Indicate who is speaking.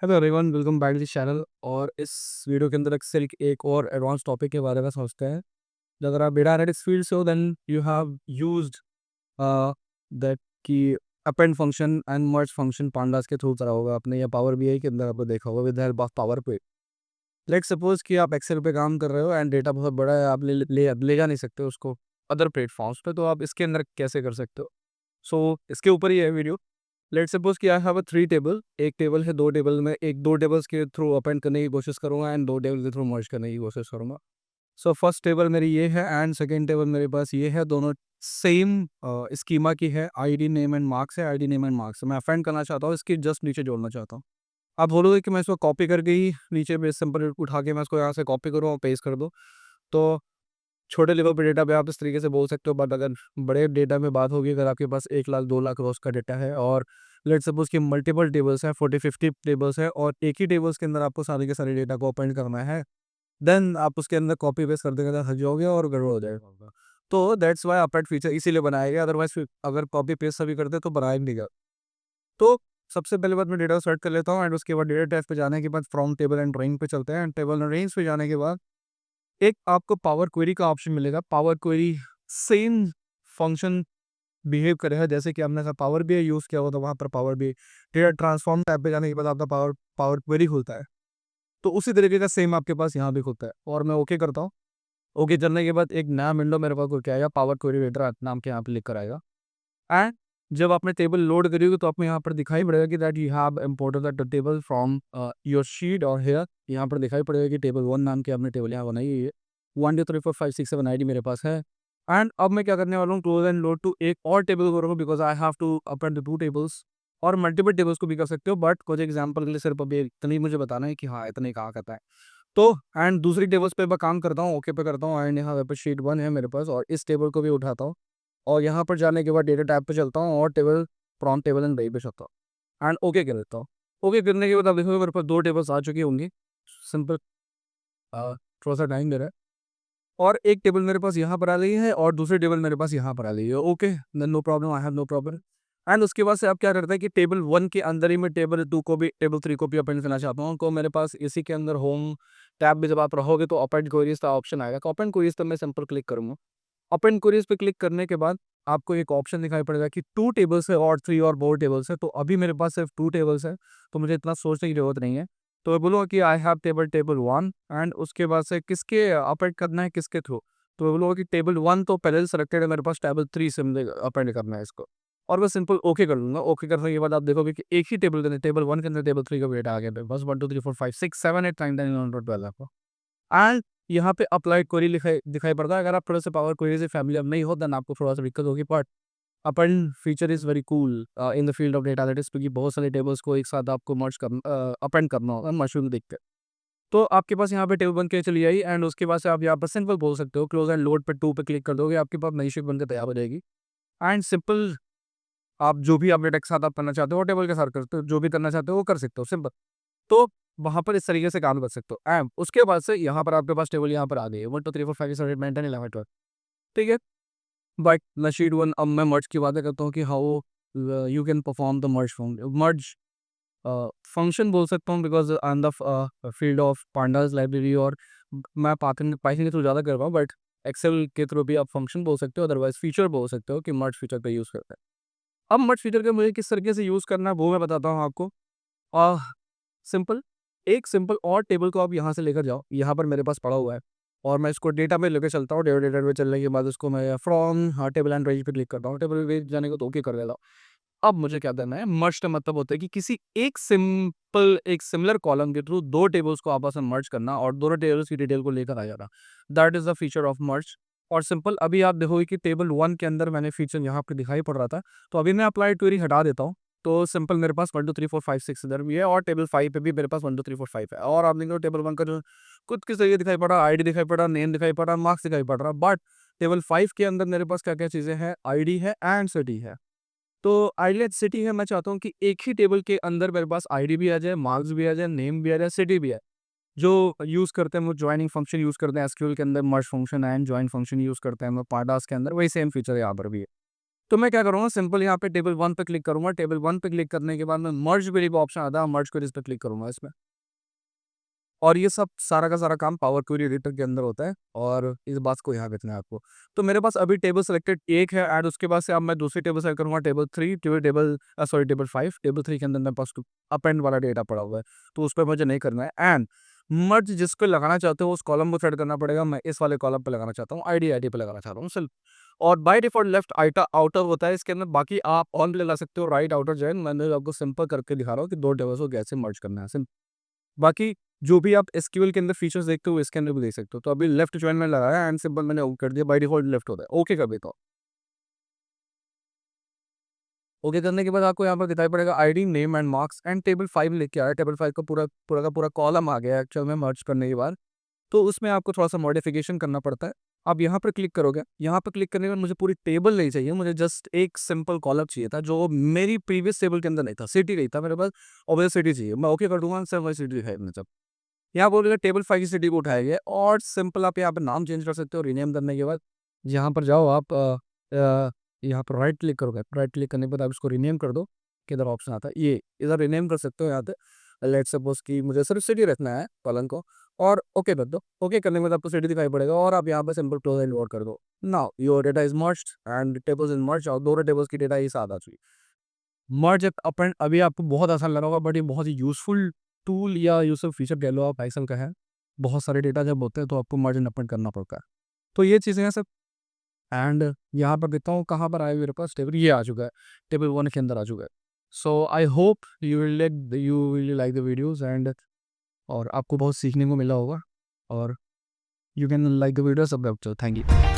Speaker 1: Hello everyone, welcome back to the channel. और इस video के अंदर अक्सर एक और एडवांस टॉपिक के बारे में सोचते हैं। अगर आप डेटा एनालिटिक्स फील्ड से हो then you have used that कि append function and merge function pandas के थ्रू करा होगा आपने, या पावर बीआई के अंदर आपने देखा होगा with the help of power पे। लेट्स सपोज कि आप एक्सेल पे काम कर रहे हो एंड डेटा बहुत बड़ा है, आप ले जा नहीं सकते उसको अदर प्लेटफॉर्म्स पे, तो आप इसके अंदर कैसे कर सकते हो। इसके ऊपर ही है वीडियो। लेट्स सपोज कि आई हैव अ 3 टेबल, एक टेबल है, 2 टेबल में एक 2 टेबल्स के थ्रू अपेंड करने की कोशिश करूँगा एंड 2 टेबल के थ्रू मर्ज करने की कोशिश करूँगा। फर्स्ट टेबल मेरी ये है एंड सेकंड टेबल मेरे पास ये है, दोनों सेम स्कीमा की है। आईडी नेम एंड मार्क्स है, आईडी नेम एंड मार्क्स मैं अपेंड करना चाहता हूँ, इसके जस्ट नीचे जोड़ना चाहता हूँ। आप बोलोगे कि मैं इसको कॉपी करके ही नीचे पे सिंपल उठा के मैं इसको यहाँ से कॉपी करूँ और पेस्ट कर दूँ, तो छोटे लेवल पे डेटा पे आप इस तरीके से बोल सकते हो। बट अगर बड़े डेटा में बात होगी, अगर आपके पास 1 लाख 2 लाख रोज का डेटा है और लेट्स सपोज कि मल्टीपल टेबल्स हैं, 40-50 टेबल्स हैं, और एक ही टेबल्स के अंदर आपको सारे के सारे डेटा को अपेंड करना है, देन आप उसके अंदर कॉपी पेस्ट कर देंगे, थक जाओगे और गड़बड़ हो जाएगा। तो दैट्स वाई अपेंड फीचर इसीलिए बनाया गया, अदरवाइज अगर कॉपी पेस्ट सभी करते तो बनाया नहीं गया। तो सबसे पहले बात मैं डेटा सेट कर लेता हूँ एंड उसके बाद डेटा टाइप पे जाने के बाद फ्रॉम टेबल एंड ड्राइंग पे चलते हैं। एंड टेबल एंड रेंज पे जाने के बाद एक आपको पावर क्वेरी का ऑप्शन मिलेगा। Power query same function behave करेगा जैसे कि हमने पावर भी यूज़ किया हुआ था, वहाँ पर पावर भी डेटा ट्रांसफॉर्म टैब पे जाने के बाद आपका पावर पावर क्वेरी खुलता है। तो उसी तरीके का सेम आपके पास यहाँ भी खुलता है और मैं ओके करता हूँ। ओके करने के बाद एक नया विंडो मेरे पास खुल के आएगा, पावर क्वेरी रेडर नाम के यहाँ पे लिख कर आएगा। एंड जब आपने टेबल लोड करी होगी तो आपको यहाँ पर दिखाई पड़ेगा कि that you have imported that table from your sheet और हेयर। यहाँ पर दिखाई पड़ेगा कि टेबल 1 नाम की आपने टेबल यहाँ बनाई हुई है। 1 2 3 4 5 6 7 आईडी मेरे पास है। एंड अब मैं क्या करने वाला हूँ, क्लोज एंड लोड टू एक और टेबल करूँगा because I have to append the 2 tables. और मल्टीपल टेबल्स को भी कर सकते हो, बट कुछ एग्जाम्पल के लिए सिर्फ अभी इतनी मुझे बताना है कि हाँ इतने कहाँ करता है। तो एंड दूसरी टेबल्स पे मैं काम करता हूँ, ओके पे करता हूँ एंड यहाँ पे शीट 1 है मेरे पास और इस टेबल को भी उठाता हूँ और यहाँ पर जाने के बाद डेटा टैब पे चलता हूँ और table prompt table and very पे चलता हूँ एंड ओके कर देता हूँ। ओके करने के बाद आप देखोगे मेरे पास 2 टेबल्स आ चुकी होंगी। सिंपल थोड़ा सा टाइम दे रहा है और एक टेबल मेरे पास यहाँ पर आ गई है और दूसरी टेबल मेरे पास यहाँ पर आ गई है। Okay then no problem, I have no problem. And उसके बाद से आप क्या करते हैं कि टेबल 1 के अंदर ही मैं टेबल 2 को भी टेबल 3 को भी अपेंड करना चाहता हूँ, तो मेरे पास इसी के अंदर होम टैब में जब आप रहोगे तो अपेंड क्वेरीज का ऑप्शन आएगा। तो अपेंड क्वेरीज पर मैं सिंपल क्लिक करूँगा। ओपन क्वेरीज पे क्लिक करने के बाद आपको एक ऑप्शन दिखाई पड़ेगा कि 2 टेबल्स है और 3 और 4 टेबल्स है। तो अभी मेरे पास सिर्फ 2 टेबल्स है, तो मुझे इतना सोचने की जरूरत नहीं है। तो मैं बोलूँगा कि आई हैव टेबल 1 एंड उसके बाद से किसके अपेंड करना है, किसके थ्रू। तो मैं बोलूँगा कि टेबल 1 तो पहले से सिलेक्टेड है, मेरे पास टेबल 3 से मुझे अपेंड करना है इसको। और मैं सिंपल ओके कर लूँगा। ओके करने के बाद आप देखोगे कि एक ही टेबल के अंदर टेबल 1 के अंदर टेबल 3 का डेटा आ गया। बस 1 2 3 4 5 6 7 8 9 10 11 12 आपको। एंड यहाँ पे अप्लाई क्वेरी लिखाई दिखाई पड़ता है। अगर आप थोड़ा सा पावर क्वेरी से फैमिलियर नहीं हो देन आपको थोड़ा सा दिक्कत होगी, but append feature is very cool in the field of data analytics, क्योंकि बहुत सारे टेबल्स को एक साथ आपको मर्ज कर अपेंड करना होगा मशीन देख के। तो आपके पास यहाँ पे टेबल बन के चली आई एंड उसके बाद से आप यहाँ पर सिंपल बोल सकते हो क्लोज एंड लोड पे 2 पे क्लिक कर दोगे, आपके पास नई शीट बनकर तैयार हो जाएगी। एंड सिंपल आप जो भी अपडेट के साथ आप करना चाहते हो टेबल के साथ करते हो, जो भी करना चाहते हो वो कर सकते हो सिंपल। तो वहाँ पर इस तरीके से काम कर सकते हो। एंड उसके बाद से यहाँ पर आपके पास टेबल यहाँ पर आ गई है 1 2 3 4 5 6 7 8 9 10 11 12। ठीक है, बट नशीड वन अब मैं मर्ज की बातें करता हूँ कि how you can perform the merge function बोल सकता हूँ because I am the field of pandas library. और मैं पाइथन पाइथन के थ्रू ज़्यादा कर रहा हूँ, बट एक्सेल के थ्रू भी आप फंक्शन बोल सकते हो, अदरवाइज फीचर बोल सकते हो कि मर्ज फीचर का यूज़ करते हैं। अब मर्ज फीचर का मुझे किस तरीके से यूज़ करना है वो मैं बताता हूँ आपको। सिंपल एक सिंपल और टेबल को आप यहाँ से लेकर जाओ, यहाँ पर मेरे पास पड़ा हुआ है और मैं इसको डेटा में लेकर चलता हूँ। डेटा में चलने के बाद उसको मैं फ्रॉम टेबल एंड रेंज पे क्लिक करता हूँ। टेबल रेंज जाने को तो ओके कर देता हूँ। अब मुझे क्या करना है, मर्ज का मतलब होता है कि किसी एक सिमिलर कॉलम के थ्रू 2 टेबल्स को आपस में मर्ज करना और दोनों टेबल्स की डिटेल को लेकर आ जाना। That is the feature of merge. और सिंपल अभी आप देखोगे कि टेबल 1 के अंदर मैंने फीचर यहाँ पे दिखाई पड़ रहा था, तो अभी मैं अप्लाई क्वेरी हटा देता हूँ। तो सिंपल मेरे पास 1 2 3 4 5 6 इधर भी है और टेबल 5 पे भी मेरे पास 1 2 3 4 5 है। और आप देखो टेबल 1 का जो कुछ किस तरीके दिखाई पड़ रहा, आईडी दिखाई पड़ रहा, नेम दिखाई पड़ रहा, मार्क्स दिखाई पड़ रहा, बट टेबल 5 के अंदर मेरे पास क्या-क्या चीज़ें हैं, आईडी है एंड सिटी है। तो आइडिया सिटी है, मैं चाहता हूँ कि एक ही टेबल के अंदर मेरे पास आईडी भी आ जाए, मार्क्स भी आ जाए, नेम भी आ जाए, सिटी भी है। जो यूज़ करते हैं वो जॉइनिंग फंक्शन यूज़ करते हैं एसक्यूएल के अंदर, merge function and join function use करते हैं हम लोग पांडास के अंदर, वही सेम फीचर यहाँ पर भी है। तो मैं क्या करूँगा, सिंपल यहाँ पे टेबल 1 पे क्लिक करूँगा। टेबल 1 पे क्लिक करने के बाद मैं मर्ज क्वेरी का ऑप्शन आता है, मर्ज क्वेरीज पे क्लिक करूँगा इसमें। और ये सब सारा का सारा काम पावर क्वेरी एडिटर के अंदर होता है और इस बात को यहाँ रखना है आपको। तो मेरे पास अभी टेबल सेलेक्टेड एक है एंड उसके बाद से अब मैं दूसरी टेबल सेलेक्ट करूँगा, टेबल 3, टेबल 5। टेबल 3 के अंदर मेरे पास अप एंड वाला डेटा पड़ा हुआ है, तो उस पे मुझे नहीं करना है। एंड मर्ज जिसको लगाना चाहते हो उस कॉलम को सेट करना पड़ेगा। मैं इस वाले कॉलम पे लगाना चाहता हूँ, आईडी पे लगाना चाहता हूँ सिर्फ। और बाय डिफ़ॉल्ट लेफ्ट आइटा आउटर होता है इसके अंदर, बाकी आप ऑन भी लगा सकते हो, राइट आउटर जो है मैंने आपको सिंपल करके दिखा रहा हूँ कि 2 टेबल्स को कैसे मर्ज करना है सिंपल। बाकी जो भी आप एसक्यूएल के अंदर फीचर्स देखते हो इसके अंदर भी देख सकते हो। तो अभी लेफ्ट जॉइन में लगाया एंड सिंपल मैंने कर दिया, बाय डिफ़ॉल्ट लेफ्ट होता है। ओके कर देता हूँ। ओके करने के बाद आपको यहाँ पर दिखाई पड़ेगा ID, name and marks and table 5 लेके आया। टेबल 5 का पूरा का पूरा कॉलम आ गया एक्चुअल में मर्ज करने के बाद। तो उसमें आपको थोड़ा-सा मॉडिफ़िकेशन करना पड़ता है। आप यहाँ पर क्लिक करोगे, यहाँ पर क्लिक करने के बाद मुझे पूरी टेबल नहीं चाहिए, मुझे जस्ट एक सिंपल कॉलम चाहिए था, जो मेरी प्रीवियस टेबल के अंदर नहीं था, सिटी नहीं था मेरे पास, और मुझे सिटी चाहिए। मैं ओके कर दूँगा, सिर्फ वही सिटी दिखाई मुझे। यहाँ बोलेगा टेबल 5 की सिटी को उठाया गया और सिंपल आप यहाँ पे नाम चेंज कर सकते हो। रीनेम करने के बाद यहाँ पर जाओ आप यहाँ पर राइट क्लिक करोगे। राइट क्लिक करने के बाद आप इसको रीनेम कर दो। किधर ऑप्शन आता है ये, इधर रीनेम कर सकते हो यहाँ पे। लेट्स सपोज कि मुझे सिर्फ सिटी रखना है कॉलन को, और ओके कर दो। ओके करने के बाद आपको सिटी दिखाई पड़ेगा और आप यहाँ पे सिंपल क्लोज एंड लोड कर दो। Now your data is merged and tables is merged और दोनों टेबल्स की डेटा एक साथ आ चुकी। मर्ज अपन अभी आपको बहुत आसान लग रहा होगा, बट ये बहुत ही यूज़फुल टूल या यूज़फुल फीचर कह लो आप, एक्सेल का है। बहुत सारे डेटा जब होते हैं तो आपको मर्ज एंड अपेंड करना पड़ता है। तो ये चीज़ें हैं सब। एंड यहाँ पर देखता हूँ कहाँ पर आया मेरे पास टेबल, ये आ चुका है, टेबल 1 के अंदर आ चुका है। So I hope you will like the videos and और आपको बहुत सीखने को मिला होगा और you can like the video सब। Thank you.